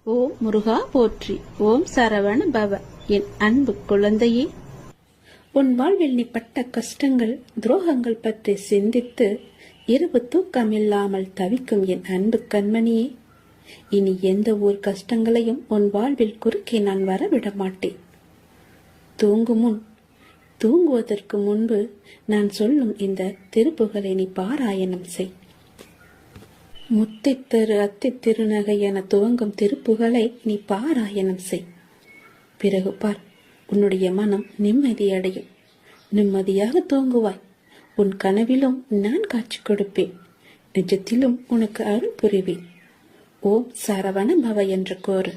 ஓம் முருகா போற்றி. ஓம் சரவண பவ. என் அன்பு குழந்தையே, உன் வாழ்வில் நீ பட்ட கஷ்டங்கள், துரோகங்கள் பற்றி சிந்தித்து இரவு தூக்கமில்லாமல் தவிக்கும் என் அன்பு கண்மணியே, இனி எந்த ஒரு கஷ்டங்களையும் உன் வாழ்வில் குறுக்கே நான் வரவிட மாட்டேன். தூங்குவதற்கு முன்பு நான் சொல்லும் இந்த திருப்புகளை நீ பாராயணம் செய். முத்தித்திரு அத்தி திருநகை என துவங்கும் திருப்புகளை நீ பாராயணம் செய். பிறகு பார், உன்னுடைய மனம் நிம்மதியடையும். நிம்மதியாக தூங்குவாய். உன் கனவிலும் நான் காட்சி கொடுப்பேன், நிஜத்திலும் உனக்கு அருள் புரிவேன். ஓம் சரவண பவ என்று கோரு.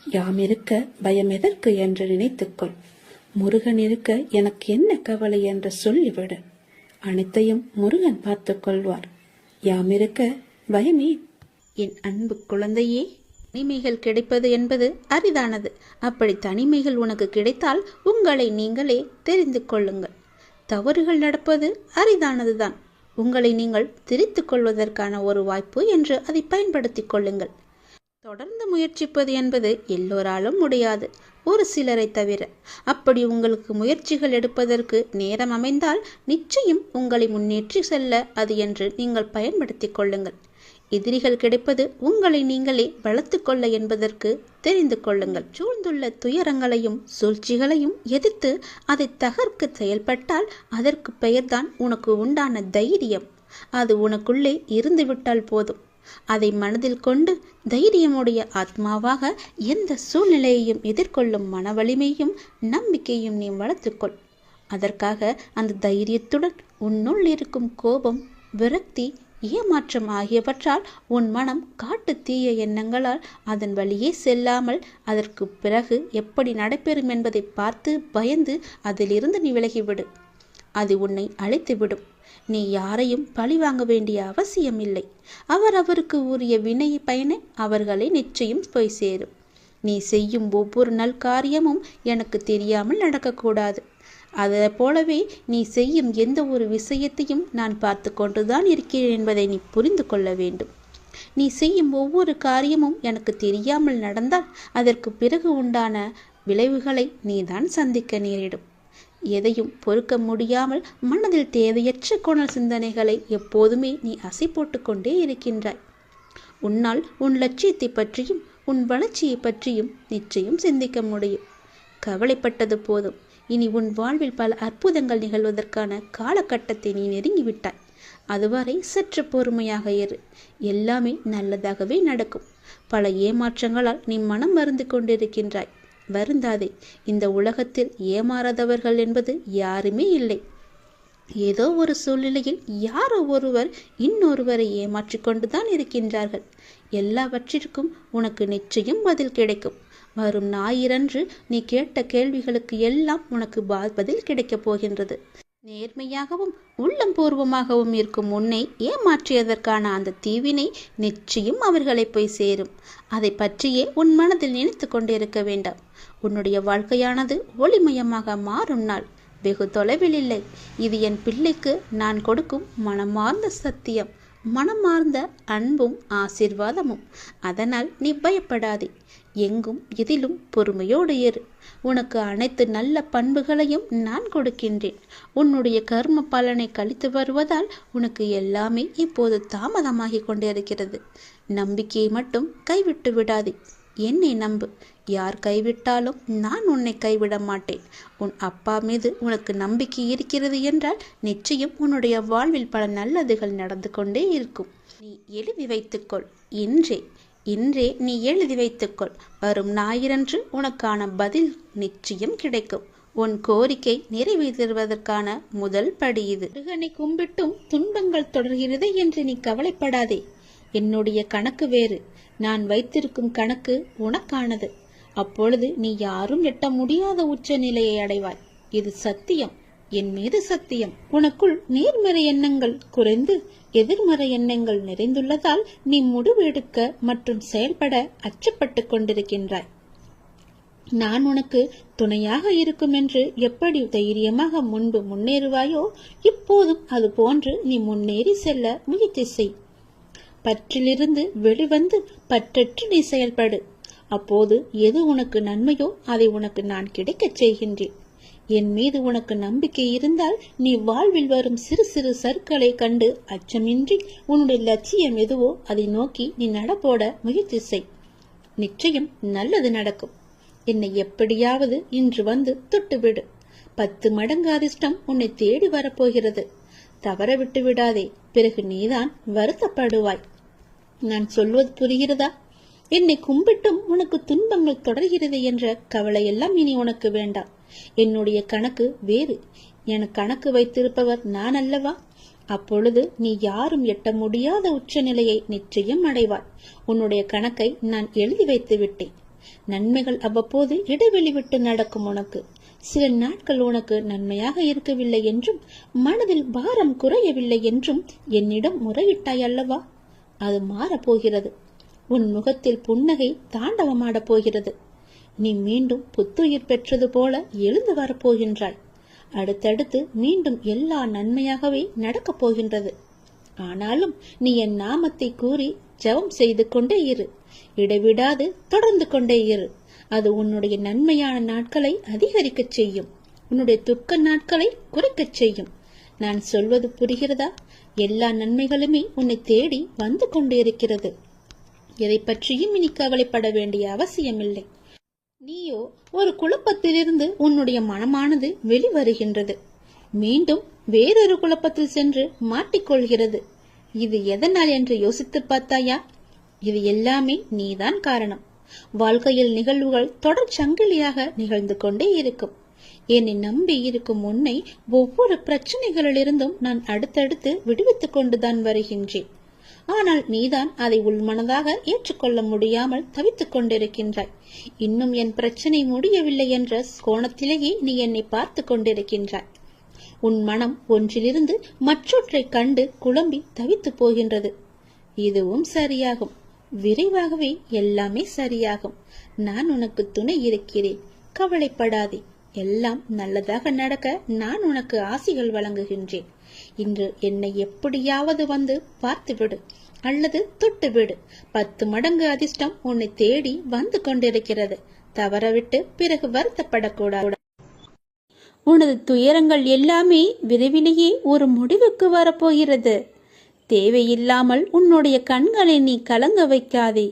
யாம் இருக்க பயம் எதற்கு என்று நினைத்துக்கொள். முருகன் இருக்க எனக்கு என்ன கவலை என்று சொல்லிவிடு. அனைத்தையும் முருகன் பார்த்துக் கொள்வார். யாம் இருக்க பயமே. என் அன்பு குழந்தையே, தனிமைகள் கிடைப்பது என்பது அரிதானது. அப்படி தனிமைகள் உனக்கு கிடைத்தால் உங்களை நீங்களே தெரிந்து கொள்ளுங்கள். தவறுகள் நடப்பது அரிதானதுதான். உங்களை நீங்கள் திரித்து கொள்வதற்கான ஒரு வாய்ப்பு என்று அதை பயன்படுத்திக் கொள்ளுங்கள். தொடர்ந்து முயற்சிப்பது என்பது எல்லோராலும் முடியாது, ஒரு சிலரை தவிர. அப்படி உங்களுக்கு முயற்சிகள் எடுப்பதற்கு நேரம் அமைந்தால் நிச்சயம் உங்களை முன்னேற்றி செல்ல அது என்று நீங்கள் பயன்படுத்திக் கொள்ளுங்கள். எதிரிகள் கிடைப்பது உங்களை நீங்களே வளர்த்து கொள்ள என்பதற்கு தெரிந்து கொள்ளுங்கள். சூழ்ந்துள்ள துயரங்களையும் சூழ்ச்சிகளையும் எதிர்த்து அதை தகர்க்க செயல்பட்டால் அதற்கு பெயர்தான் உனக்கு உண்டான தைரியம். அது உனக்குள்ளே இருந்துவிட்டால் போதும். அதை மனதில் கொண்டு தைரியமுடைய ஆத்மாவாக எந்த சூழ்நிலையையும் எதிர்கொள்ளும் மன வலிமையும் நம்பிக்கையும் நீ வளர்த்துக்கொள். அதற்காக அந்த தைரியத்துடன் உன்னுள் இருக்கும் கோபம், விரக்தி, ஏமாற்றம் ஆகியவற்றால் உன் மனம் காட்டு தீய எண்ணங்களால் அதன் வழியே செல்லாமல் அதற்கு பிறகு எப்படி நடைபெறும் என்பதை பார்த்து பயந்து அதிலிருந்து நீ விலகிவிடு. அது உன்னை அழைத்துவிடும். நீ யாரையும் பழி வாங்க வேண்டிய அவசியம் இல்லை. அவருக்கு உரிய வினை பயனை அவர்களை நிச்சயம் போய் சேரும். நீ செய்யும் ஒவ்வொரு நல்காரியமும் எனக்கு தெரியாமல் நடக்கக்கூடாது. அதை போலவே நீ செய்யும் எந்த ஒரு விஷயத்தையும் நான் பார்த்து கொண்டுதான் இருக்கிறேன் என்பதை நீ புரிந்து கொள்ள வேண்டும். நீ செய்யும் ஒவ்வொரு காரியமும் எனக்கு தெரியாமல் நடந்தால் அதற்கு பிறகு உண்டான விளைவுகளை நீதான் சந்திக்க நேரிடும். எதையும் பொறுக்க முடியாமல் மனதில் தேவையற்ற கோணல் சிந்தனைகளை எப்போதுமே நீ அசை போட்டு கொண்டே இருக்கின்றாய். உன்னால் உன் லட்சியத்தை பற்றியும் உன் வளர்ச்சியை பற்றியும் நிச்சயம் சிந்திக்க முடியும். கவலைப்பட்டது போதும். இனி உன் வாழ்வில் பல அற்புதங்கள் நிகழ்வதற்கான காலகட்டத்தை நீ நெருங்கிவிட்டாய். அதுவரை சற்று பொறுமையாக இரு. எல்லாமே நல்லதாகவே நடக்கும். பல ஏமாற்றங்களால் நீ மனம் மருந்து கொண்டிருக்கின்றாய். வருந்தாதே. இந்த உலகத்தில் ஏமாறாதவர்கள் என்பது யாருமே இல்லை. ஏதோ ஒரு சூழ்நிலையில் யாரோ ஒருவர் இன்னொருவரை ஏமாற்றிக் கொண்டுதான் இருக்கின்றார்கள். எல்லாவற்றிற்கும் உனக்கு நிச்சயம் பதில் கிடைக்கும். வரும் ஞாயிறன்று நீ கேட்ட கேள்விகளுக்கு எல்லாம் உனக்கு பதில் கிடைக்கப் போகின்றது. நேர்மையாகவும் உள்ளம் பூர்வமாகவும் இருக்கும் உன்னை ஏமாற்றியதற்கான அந்த தீவினை நிச்சயம் அவர்களை போய் சேரும். அதை பற்றியே உன் மனதில் நினைத்து கொண்டிருக்க வேண்டாம். உன்னுடைய வாழ்க்கையானது ஒளிமயமாக மாறும் நாள் வெகு தொலைவில் இல்லை. இது என் பிள்ளைக்கு நான் கொடுக்கும் மனமார்ந்த சத்தியம், மனமார்ந்த அன்பும் ஆசீர்வாதமும். அதனால் நீ பயப்படாதே. எங்கும் எதிலும் பொறுமையோடு இரு. உனக்கு அனைத்து நல்ல பண்புகளையும் நான் கொடுக்கின்றேன். உன்னுடைய கர்ம பலனை கழித்து வருவதால் உனக்கு எல்லாமே இப்போது தாமதமாகி கொண்டிருக்கிறது. நம்பிக்கையை மட்டும் கைவிட்டு விடாதே. என்னை நம்பு. யார் கைவிட்டாலும் நான் உன்னை கைவிட மாட்டேன். உன் அப்பா மீது உனக்கு நம்பிக்கை இருக்கிறது என்றால் நிச்சயம் உன்னுடைய வாழ்வில் பல நல்லதுகள் நடந்து கொண்டே இருக்கும். நீ எழுதி வைத்துக்கொள். இன்றே நீ எழுதி வைத்துக்கொள். வரும் ஞாயிறன்று உனக்கான பதில் நிச்சயம் கிடைக்கும். உன் கோரிக்கை நிறைவேற்றுவதற்கான முதல் படி இது. முருகனை கும்பிட்டும் துன்பங்கள் தொடர்கிறது என்று நீ கவலைப்படாதே. என்னுடைய கணக்கு வேறு. நான் வைத்திருக்கும் கணக்கு உனக்கானது. அப்பொழுது நீ யாரும் எட்ட முடியாத உச்ச நிலையை அடைவாய். இது சத்தியம், என் மீது சத்தியம். உனக்குள் நேர்மறை எண்ணங்கள் குறைந்து எதிர்மறை எண்ணங்கள் நிறைந்துள்ளதால் நீ முடிவெடுக்க மற்றும் செயல்பட அச்சப்பட்டு கொண்டிருக்கின்றாய். நான் உனக்கு துணையாக இருக்கும் என்று எப்படி தைரியமாக முன்பு முன்னேறுவாயோ இப்போதும் அது போன்று நீ முன்னேறி செல்ல முயற்சி செய். பற்றிலிருந்து வெளிவந்து பற்றற்று நீ செயல்படு. அப்போது எது உனக்கு நன்மையோ அதை உனக்கு நான் கிடைக்கச் செய்கின்றேன். என் மீது உனக்கு நம்பிக்கை இருந்தால் நீ வாழ்வில் வரும் சிறு சிறு சறுக்களை கண்டு அச்சமின்றி உன்னுடைய லட்சியம் எதுவோ அதை நோக்கி நீ நடப்போட முயற்சி செய். நிச்சயம் நல்லது நடக்கும். என்னை எப்படியாவது இன்று வந்து தொட்டுவிடு. 10 மடங்கு அதிர்ஷ்டம் உன்னை தேடி வரப்போகிறது. தவற விட்டு விடாதே, பிறகு நீதான் வருத்தப்படுவாய். நான் சொல்வது புரிகிறதா? என்னை கும்பிட்டும் உனக்கு துன்பங்கள் தொடர்கிறது என்ற கவலையெல்லாம் இனி உனக்கு வேண்டாம். என்னுடைய கணக்கு வேறு. எனக்கு கணக்கு வைத்திருப்பவர் நான் அல்லவா? அப்பொழுது நீ யாரும் எட்ட முடியாத உச்ச நிலையை நிச்சயம் அடைவாய். உன்னுடைய கணக்கை நான் எழுதி வைத்து விட்டேன். நன்மைகள் அவ்வப்போது இடைவெளி விட்டு நடக்கும். உனக்கு சில நாட்கள் உனக்கு நன்மையாக இருக்கவில்லை என்றும் மனதில் பாரம் குறையவில்லை என்றும் என்னிடம் முறையிட்டாய் அல்லவா? அது மாறப்போகிறது. உன் முகத்தில் புன்னகை தாண்டவமாடப் போகிறது. நீ மீண்டும் புத்துயிர் பெற்றது போல எழுந்து வரப்போகின்றாய். அடுத்தடுத்து மீண்டும் எல்லா நன்மையாகவே நடக்கப் போகின்றது. ஆனாலும் நீ என் நாமத்தை கூறி ஜெபம் செய்து கொண்டே இரு. இடைவிடாது தொடர்ந்து கொண்டே இரு. அது உன்னுடைய நன்மையான நாட்களை அதிகரிக்கச் செய்யும். உன்னுடைய துக்க நாட்களை குறைக்கச் செய்யும். நான் சொல்வது புரிகிறதா? எல்லா நன்மைகளுமே உன்னை தேடி வந்து கொண்டிருக்கிறது. எதை பற்றியும் இனி கவலைப்பட வேண்டிய அவசியமில்லை. நீயோ ஒரு குழப்பத்திலிருந்து உன்னுடைய மனமானது வெளிவருகின்றது. மீண்டும் வேறொரு குழப்பத்தில் சென்று மாட்டிக்கொள்கிறது. இது எதனால் என்று யோசித்து பார்த்தாயா? இது எல்லாமே நீதான் காரணம். வாழ்க்கையில் நிகழ்வுகள் தொடர் சங்கிலியாக நிகழ்ந்து கொண்டே இருக்கும். என்னை நம்பி இருக்கும் உன்னை ஒவ்வொரு பிரச்சனைகளிலிருந்தும் நான் அடுத்தடுத்து விடுவித்துக் கொண்டுதான் வருகின்றேன். ஆனால் நீதான் அதை உள்மனதாக ஏற்றுக்கொள்ள முடியாமல் தவித்துக் கொண்டிருக்கின்றாய். இன்னும் என் பிரச்சனை முடியவில்லை என்ற கோணத்திலேயே நீ என்னை பார்த்து கொண்டிருக்கின்றாய். உன் மனம் ஒன்றிலிருந்து மற்றொன்றை கண்டு குழம்பி தவித்து போகின்றது. இதுவும் சரியாகும். விரைவாகவே எல்லாமே சரியாகும். நான் உனக்கு துணை இருக்கிறேன். கவலைப்படாதே. எல்லாம் நல்லதாக நடக்க நான் உனக்கு ஆசிகள் வழங்குகின்றேன். இன்று என்னை எப்படியாவது வந்து பார்த்துவிடு அல்லது தொட்டுவிடு. 10 மடங்கு அதிர்ஷ்டம் உன்னை தேடி வந்து கொண்டிருக்கிறது. தவறவிட்டு பிறகு வருத்தப்படக்கூடாது. உனது துயரங்கள் எல்லாமே விரைவிலேயே ஒரு முடிவுக்கு வரப்போகிறது. தேவையில்லாமல் உன்னுடைய கண்களை நீ கலங்க வைக்காதே.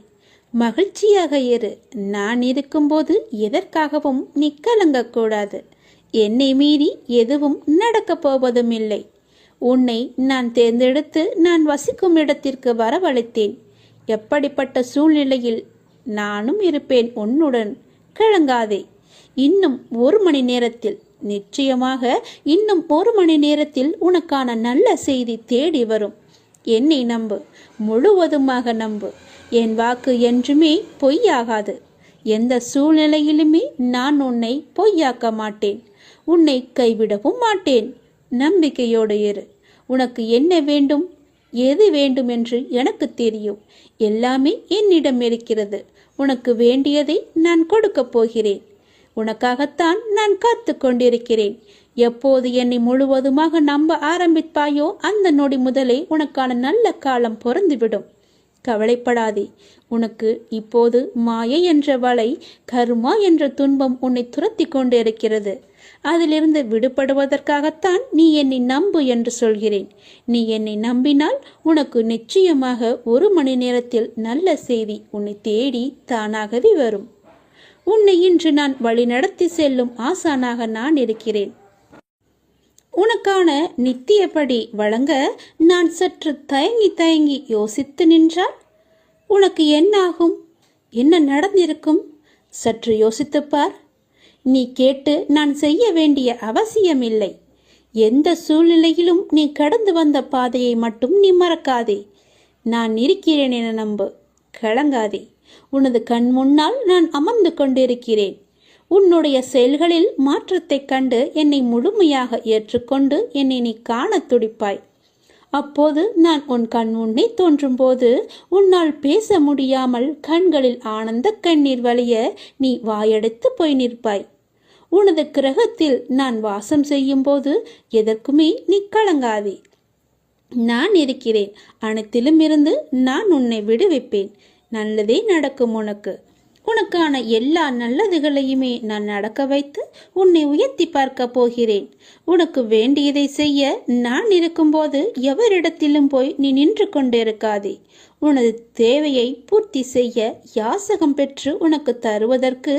மகிழ்ச்சியாக இரு. நான் இருக்கும்போது எதற்காகவும் நீ கலங்கக்கூடாது. என்னை மீறி எதுவும் நடக்கப் போவதும் இல்லை. உன்னை நான் தேர்ந்தெடுத்து நான் வசிக்கும் இடத்திற்கு வரவழைத்தேன். எப்படிப்பட்ட சூழ்நிலையில் நானும் இருப்பேன் உன்னுடன். கலங்காதே. இன்னும் 1 மணி நேரத்தில், நிச்சயமாக இன்னும் 1 மணி நேரத்தில் உனக்கான நல்ல செய்தி தேடி வரும். என்னை நம்பு. முழுவதுமாக நம்பு. என் வாக்கு என்றுமே பொய்யாகாது. எந்த சூழ்நிலையிலுமே நான் உன்னை பொய்யாக்க மாட்டேன். உன்னை கைவிடவும் மாட்டேன். நம்பிக்கையோடு இரு. உனக்கு என்ன வேண்டும், எது வேண்டும் என்று எனக்கு தெரியும். எல்லாமே என்னிடம் இருக்கிறது. உனக்கு வேண்டியதை நான் கொடுக்கப் போகிறேன். உனக்காகத்தான் நான் காத்து கொண்டிருக்கிறேன். எப்போது என்னை முழுவதுமாக நம்ப ஆரம்பிப்பாயோ அந்த நொடி முதலே உனக்கான நல்ல காலம் பொருந்துவிடும். கவலைப்படாதே. உனக்கு இப்போது மாயை என்ற வலை, கர்மா என்ற துன்பம் உன்னை துரத்தி கொண்டு இருக்கிறது. அதிலிருந்து விடுபடுவதற்காகத்தான் நீ என்னை நம்பு என்று சொல்கிறேன். நீ என்னை நம்பினால் உனக்கு நிச்சயமாக 1 மணி நேரத்தில் நல்ல செய்தி உன்னை தேடி தானாகவே வரும். உன்னை இன்று நான் வழிநடத்தி செல்லும் ஆசானாக நான் இருக்கிறேன். உனக்கான நித்தியப்படி வழங்க நான் சற்று தயங்கி யோசித்து நின்றால் உனக்கு என்னாகும்? என்ன நடந்திருக்கும்? சற்று யோசித்துப்பார். நீ கேட்டு நான் செய்ய வேண்டிய அவசியமில்லை. எந்த சூழ்நிலையிலும் நீ கடந்து வந்த பாதையை மட்டும் நீ மறக்காதே. நான் இருக்கிறேன் என நம்பு. கலங்காதே. உனது கண் முன்னால் நான் அமர்ந்து கொண்டிருக்கிறேன். உன்னுடைய செயல்களில் மாற்றத்தைக் கண்டு என்னை முழுமையாக ஏற்றுக்கொண்டு என்னை நீ காண துடிப்பாய். அப்போது நான் உன் கண் முன்னே தோன்றும் போது உன்னால் பேச முடியாமல் கண்களில் ஆனந்த கண்ணீர் வழிய நீ வாயடைத்து போய் நிற்பாய். உனது கிரகத்தில் நான் வாசம் செய்யும் போது எதற்குமே நீ கலங்காதே. நான் இருக்கிறேன். அனைத்திலும் இருந்து நான் உன்னை விடுவிப்பேன். நல்லதே நடக்கும் உனக்கு. உனக்கான எல்லா நல்லதுகளையுமே நான் நடக்க வைத்து உன்னை உயர்த்தி பார்க்க போகிறேன். உனக்கு வேண்டியதை செய்ய நான் இருக்கும்போது எவரிடத்திலும் போய் நீ நின்று கொண்டிருக்காதே. உனது தேவையை பூர்த்தி செய்ய யாசகம் பெற்று உனக்கு தருவதற்கு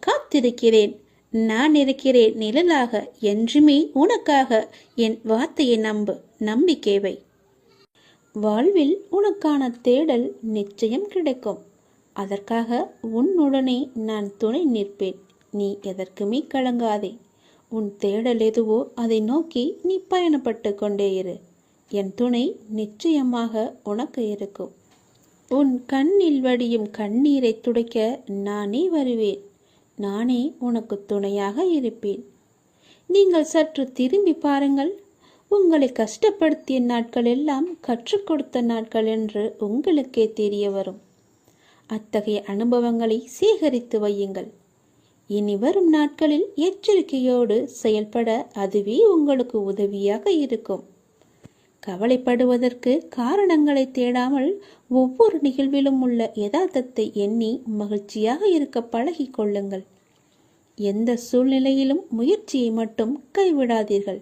காத்திருக்கிறேன். நான் இருக்கிறேன் நிழலாக. என்றுமே உனக்காக. என் வார்த்தையை நம்பு, நம்பிக்கை வை. வாழ்வில் உனக்கான தேடல் நிச்சயம் கிடைக்கும். அதற்காக உன்னுடனே நான் துணை நிற்பேன். நீ எதற்குமே கலங்காதே. உன் தேடல் எதுவோ அதை நோக்கி நீ பயணப்பட்டு கொண்டே இரு. என் துணை நிச்சயமாக உனக்கு இருக்கும். உன் கண்ணில் வடியும் கண்ணீரை துடைக்க நானே வருவேன். நானே உனக்கு துணையாக இருப்பேன். நீங்கள் சற்று திரும்பி பாருங்கள். உங்களை கஷ்டப்படுத்திய நாட்கள் எல்லாம் கற்றுக் கொடுத்த நாட்கள் என்று உங்களுக்கே தெரிய வரும். அத்தகைய அனுபவங்களை சேகரித்து வையுங்கள். இனி வரும் நாட்களில் எச்சரிக்கையோடு செயல்பட அதுவே உங்களுக்கு உதவியாக இருக்கும். கவலைப்படுவதற்கு காரணங்களை தேடாமல் ஒவ்வொரு நிகழ்விலும் உள்ள யதார்த்தத்தை எண்ணி மகிழ்ச்சியாக இருக்க பழகிக் கொள்ளுங்கள். எந்த சூழ்நிலையிலும் முயற்சியை மட்டும் கைவிடாதீர்கள்.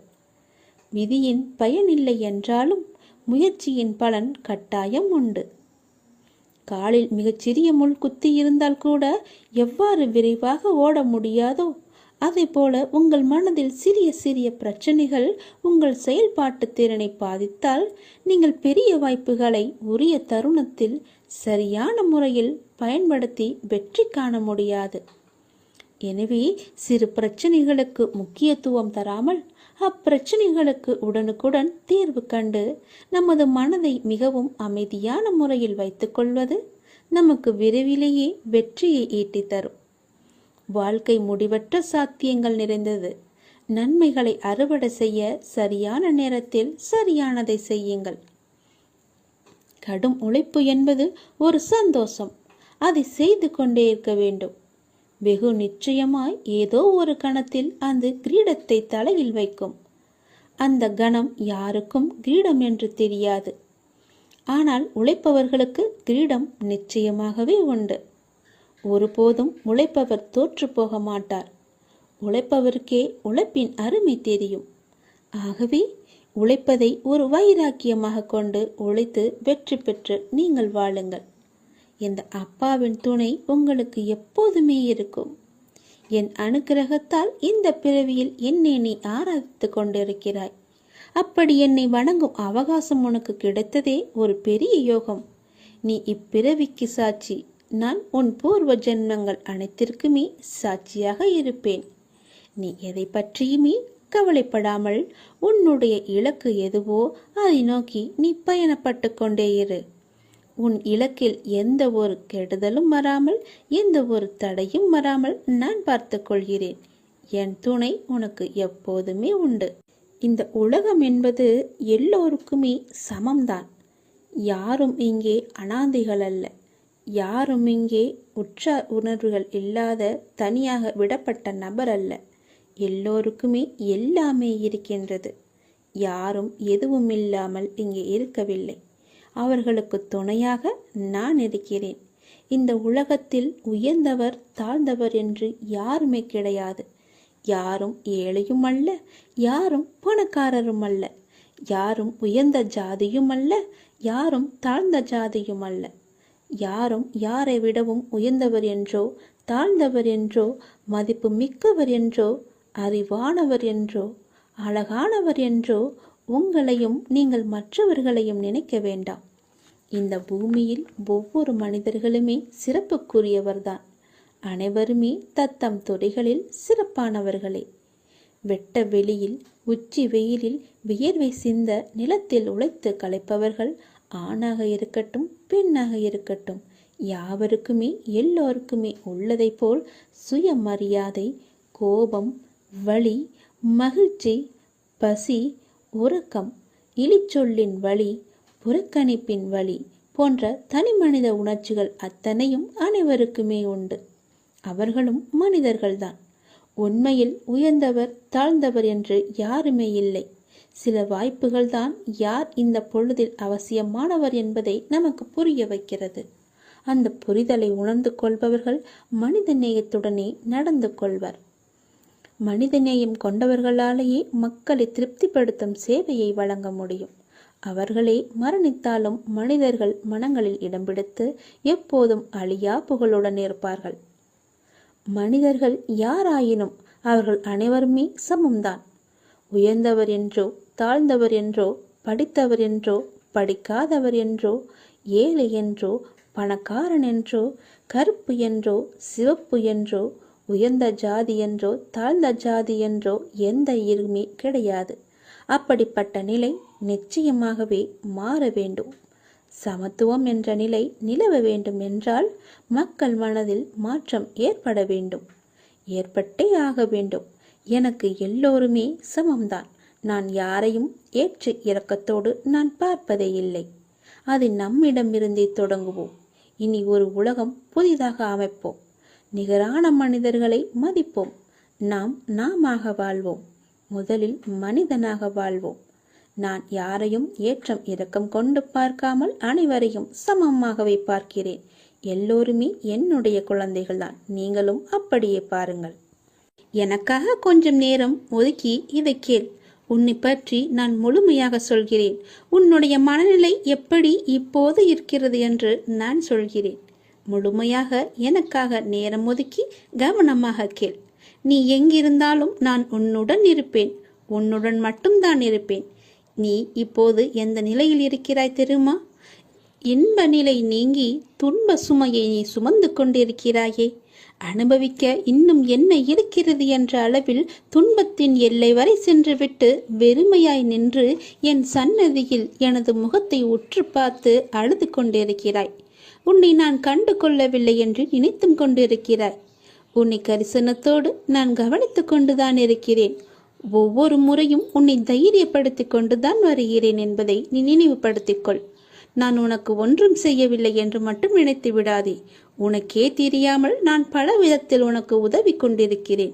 விதியின் பயனில்லை என்றாலும் முயற்சியின் பலன் கட்டாயம் உண்டு. காலில் மிகச்சிறிய முள் குத்தி இருந்தால் கூட எவ்வாறு விரைவாக ஓட முடியாதோ அதே போல உங்கள் மனதில் சிறிய சிறிய பிரச்சனைகள் உங்கள் செயல்பாட்டு திறனை பாதித்தால் நீங்கள் பெரிய வாய்ப்புகளை உரிய தருணத்தில் சரியான முறையில் பயன்படுத்தி வெற்றி காண முடியாது. எனவே சிறு பிரச்சனைகளுக்கு முக்கியத்துவம் தராமல் அப்பிரச்சனைகளுக்கு உடனுக்குடன் தீர்வு கண்டு நமது மனதை மிகவும் அமைதியான முறையில் வைத்துக்கொள்வது நமக்கு விரைவிலேயே வெற்றியை ஈட்டித் தரும். வாழ்க்கை முடிவற்ற சாத்தியங்கள் நிறைந்தது. நன்மைகளை அறுவடை செய்ய சரியான நேரத்தில் சரியானதை செய்யுங்கள். கடும் உழைப்பு என்பது ஒரு சந்தோஷம். அதை செய்து கொண்டே இருக்க வேண்டும். வெகு நிச்சயமாய் ஏதோ ஒரு கணத்தில் அந்த கிரீடத்தை தலையில் வைக்கும். அந்த கணம் யாருக்கும் கிரீடம் என்று தெரியாது. ஆனால் உழைப்பவர்களுக்கு கிரீடம் நிச்சயமாகவே உண்டு. ஒருபோதும் உழைப்பவர் தோற்று போக மாட்டார். உழைப்பவருக்கே உழைப்பின் அருமை தெரியும். ஆகவே உழைப்பதை ஒரு வைராக்கியமாக கொண்டு உழைத்து வெற்றி பெற்று நீங்கள் வாழுங்கள். இந்த அப்பாவின் துணை உங்களுக்கு எப்போதுமே இருக்கும். என் அனுக்கிரகத்தால் இந்த பிறவியில் என்னை நீ ஆராதித்து கொண்டிருக்கிறாய். அப்படி என்னை வணங்கும் அவகாசம் உனக்கு கிடைத்ததே ஒரு பெரிய யோகம். நீ இப்பிறவிக்கு சாட்சி. நான் உன் பூர்வ ஜென்மங்கள் அனைத்திற்குமே சாட்சியாக இருப்பேன். நீ எதை பற்றியுமே கவலைப்படாமல் உன்னுடைய இலக்கு எதுவோ அதை நோக்கி நீ பயணப்பட்டு கொண்டே இரு. உன் இலக்கில் எந்த ஒரு கெடுதலும் வராமல் எந்த ஒரு தடையும் வராமல் நான் பார்த்து கொள்கிறேன். என் துணை உனக்கு எப்போதுமே உண்டு. இந்த உலகம் என்பது எல்லோருக்குமே சமம்தான். யாரும் இங்கே அனாதைகள் அல்ல. யாரும் இங்கே உற்றார் உணர்வுகள் இல்லாத தனியாக விடப்பட்ட நபர் அல்ல. எல்லோருக்குமே எல்லாமே இருக்கின்றது. யாரும் எதுவும் இல்லாமல் இங்கே இருக்கவில்லை. அவர்களுக்கு துணையாக நான் இருக்கிறேன். இந்த உலகத்தில் உயர்ந்தவர் தாழ்ந்தவர் என்று யாருமே கிடையாது. யாரும் ஏழையும் அல்ல, யாரும் பணக்காரரும் அல்ல. யாரும் உயர்ந்த ஜாதியும் அல்ல, யாரும் தாழ்ந்த ஜாதியும் அல்ல. யாரும் யாரை விடவும் உயர்ந்தவர் என்றோ தாழ்ந்தவர் என்றோ மதிப்பு மிக்கவர் என்றோ அறிவானவர் என்றோ அழகானவர் என்றோ உங்களையும் நீங்கள் மற்றவர்களையும் நினைக்க வேண்டாம். இந்த பூமியில் ஒவ்வொரு மனிதர்களுமே சிறப்புக்குரியவர்தான். அனைவருமே தத்தம் துறைகளில் சிறப்பானவர்களே. வெட்ட வெளியில் உச்சி வெயிலில் வியர்வை சிந்த நிலத்தில் உழைத்து களைப்பவர்கள் ஆணாக இருக்கட்டும் பெண்ணாக இருக்கட்டும் யாவருக்குமே எல்லோருக்குமே உள்ளதை போல் சுயமரியாதை, கோபம், வலி, மகிழ்ச்சி, பசி, உறக்கம், இழிச்சொல்லின் வலி, புறக்கணிப்பின் வலி போன்ற தனிமனித உணர்ச்சிகள் அத்தனையும் அனைவருக்குமே உண்டு. அவர்களும் மனிதர்கள்தான். உண்மையில் உயர்ந்தவர் தாழ்ந்தவர் என்று யாருமே இல்லை. சில வாய்ப்புகள் தான் யார் இந்த பொழுதில் அவசியமானவர் என்பதை நமக்கு புரிய வைக்கிறது. அந்த புரிதலை உணர்ந்து கொள்பவர்கள் மனித நேயத்துடனே நடந்து கொள்வர். மனிதநேயம் கொண்டவர்களாலேயே மக்களை திருப்திப்படுத்தும் சேவையை வழங்க முடியும். அவர்களே மரணித்தாலும் மனிதர்கள் மனங்களில் இடம் பிடித்து எப்போதும் அழியா புகழுடன் இருப்பார்கள். மனிதர்கள் யாராயினும் அவர்கள் அனைவருமே சமம்தான். உயர்ந்தவர் என்றோ தாழ்ந்தவர் என்றோ படித்தவர் என்றோ படிக்காதவர் என்றோ ஏழை என்றோ பணக்காரன் என்றோ கருப்பு என்றோ சிவப்பு என்றோ உயர்ந்த ஜாதி என்றோ தாழ்ந்த ஜாதி என்றோ எந்த இருமே கிடையாது. அப்படிப்பட்ட நிலை நிச்சயமாகவே மாற வேண்டும். சமத்துவம் என்ற நிலை நிலவ வேண்டும் என்றால் மக்கள் மனதில் மாற்றம் ஏற்பட வேண்டும். ஏற்பட்டே ஆக வேண்டும். எனக்கு எல்லோருமே சமம்தான். நான் யாரையும் ஏற்று இரக்கத்தோடு நான் பார்ப்பதே இல்லை. அது நம்மிடமிருந்தே தொடங்குவோம். இனி ஒரு உலகம் புதிதாக அமைப்போம். நிகரான மனிதர்களை மதிப்போம். நாமாக வாழ்வோம். முதலில் மனிதனாக வாழ்வோம். நான் யாரையும் ஏற்றம் இரக்கம் கொண்டு பார்க்காமல் அனைவரையும் சமமாகவே பார்க்கிறேன். எல்லோருமே என்னுடைய குழந்தைகள்தான். நீங்களும் அப்படியே பாருங்கள். எனக்காக கொஞ்சம் நேரம் ஒதுக்கி இதை கேள். உன்னை பற்றி நான் முழுமையாக சொல்கிறேன். உன்னுடைய மனநிலை எப்படி இப்போது இருக்கிறது என்று நான் சொல்கிறேன். முழுமையாக எனக்காக நேரம் ஒதுக்கி கவனமாக கேள். நீ எங்கிருந்தாலும் நான் உன்னுடன் இருப்பேன். உன்னுடன் மட்டும்தான் இருப்பேன். நீ இப்போது எந்த நிலையில் இருக்கிறாய் தெரியுமா? இன்ப நிலை நீங்கி துன்ப சுமையை நீ சுமந்து கொண்டிருக்கிறாயே. அனுபவிக்க இன்னும் என்ன இருக்கிறது என்ற அளவில் துன்பத்தின் எல்லை வரை சென்றுவிட்டு வெறுமையாய் நின்று என் சன்னதியில் எனது முகத்தை உற்று பார்த்து அழுது கொண்டிருக்கிறாய். உன்னை நான் கண்டு கொள்ளவில்லை என்று நினைத்தும் கொண்டிருக்கிறாய். உன்னை கரிசனத்தோடு நான் கவனித்து கொண்டுதான் இருக்கிறேன். ஒவ்வொரு முறையும் உன்னை தைரியப்படுத்தி கொண்டுதான் வருகிறேன் என்பதை நீ நினைவுபடுத்திக்கொள். நான் உனக்கு ஒன்றும் செய்யவில்லை என்று மட்டும் நினைத்து விடாதே. உனக்கே தெரியாமல் நான் பல விதத்தில் உனக்கு உதவி கொண்டிருக்கிறேன்.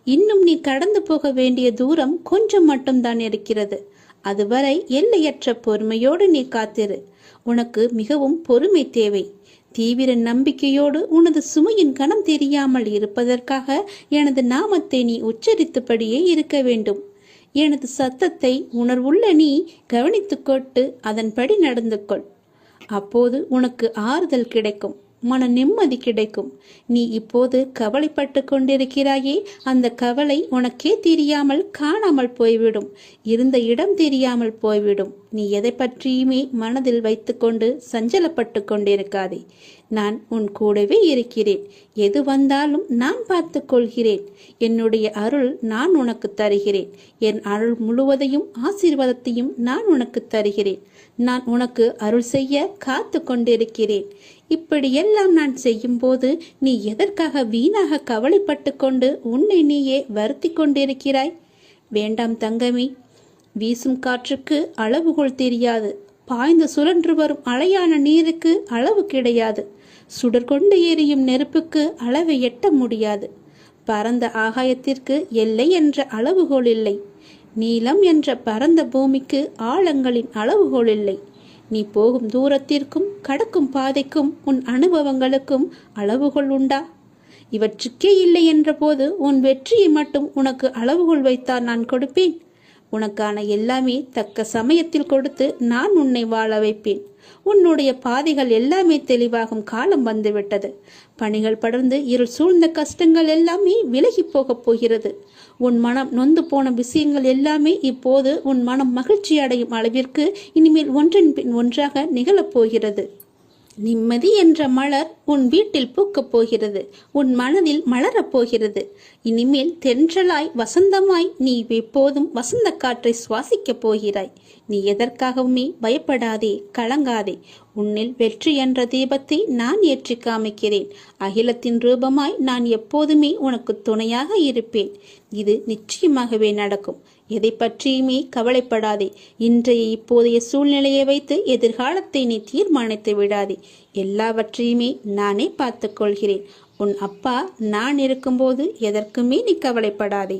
இன்னும் நீ கடந்து போக வேண்டிய தூரம் கொஞ்சம் மட்டும்தான் இருக்கிறது. அதுவரை எல்லையற்ற பொறுமையோடு நீ காத்திரு. உனக்கு மிகவும் பொறுமை தேவை. தீவிர நம்பிக்கையோடு உனது சுமையின் கணம் தெரியாமல் இருப்பதற்காக எனது நாமத்தை நீ உச்சரித்தபடியே இருக்க வேண்டும். எனது சத்தத்தை உணர்வுள்ள நீ கவனித்துக்கொண்டு அதன்படி நடந்து கொள். அப்போது உனக்கு ஆறுதல் கிடைக்கும், மன நிம்மதி கிடைக்கும். நீ இப்போது கவலைப்பட்டு கொண்டிருக்கிறாயே, அந்த கவலை உனக்கே தெரியாமல் காணாமல் போய்விடும். இருந்த இடம் தெரியாமல் போய்விடும். நீ எதை பற்றியுமே மனதில் வைத்துக்கொண்டு சஞ்சலப்பட்டு கொண்டிருக்காதே. நான் உன் கூடவே இருக்கிறேன். எது வந்தாலும் நான் பார்த்து கொள்கிறேன். என்னுடைய அருள் நான் உனக்கு தருகிறேன். என் அருள் முழுவதையும் ஆசீர்வாதத்தையும் நான் உனக்கு தருகிறேன். நான் உனக்கு அருள் செய்ய காத்து கொண்டிருக்கிறேன். இப்படியெல்லாம் நான் செய்யும் போது நீ எதற்காக வீணாக கவலைப்பட்டு கொண்டு உன்னை நீயே வருத்தி கொண்டிருக்கிறாய்? வேண்டாம் தங்கமே. வீசும் காற்றுக்கு அளவுகோல் தெரியாது. பாய்ந்து சுழன்று வரும் அலையான நீருக்கு அளவு கிடையாது. சுடர் கொண்டு எரியும் நெருப்புக்கு அளவை எட்ட முடியாது. பரந்த ஆகாயத்திற்கு எல்லை என்ற அளவுகோல் இல்லை. நீளம் என்ற பரந்த பூமிக்கு ஆழங்களின் அளவுகோல் இல்லை. நீ போகும் தூரத்திற்கும் கடக்கும் பாதைக்கும் உன் அனுபவங்களுக்கும் அளவுகோல் உண்டா? இவற்றுக்கே இல்லை என்ற போது உன் வெற்றியை மட்டும் உனக்கு அளவுகோல் வைத்தால் நான் கொடுப்பேன். உனக்கான எல்லாமே தக்க சமயத்தில் கொடுத்து நான் உன்னை வாழ வைப்பேன். உன்னுடைய பாதைகள் எல்லாமே தெளிவாகும் காலம் வந்துவிட்டது. பணிகள் படர்ந்து இருள் சூழ்ந்த கஷ்டங்கள் எல்லாமே விலகி போகப் போகிறது. உன் மனம் நொந்து போன விஷயங்கள் எல்லாமே இப்போது உன் மனம் மகிழ்ச்சி அடையும் அளவிற்கு இனிமேல் ஒன்றின் பின் ஒன்றாக நிகழப்போகிறது. நிம்மதி என்ற மலர் உன் வீட்டில் பூக்கப் போகிறது. உன் மனதில் மலரப் போகிறது. இனிமேல் தென்றலாய் வசந்தமாய் நீ எப்போதும் வசந்த காற்றை சுவாசிக்கப் போகிறாய். நீ எதற்காகவுமே பயப்படாதே, கலங்காதே. உன்னில் வெற்றி என்ற தீபத்தை நான் ஏற்றி காமிக்கிறேன். அகிலத்தின் ரூபமாய் நான் எப்போதுமே உனக்கு துணையாக இருப்பேன். இது நிச்சயமாகவே நடக்கும். எதை பற்றியுமே கவலைப்படாதே. இன்றைய இப்போதைய சூழ்நிலையை வைத்து எதிர்காலத்தை நீ தீர்மானித்து விடாதே. எல்லாவற்றையுமே நானே பார்த்து கொள்கிறேன். உன் அப்பா நான் இருக்கும்போது எதற்குமே நீ கவலைப்படாதே.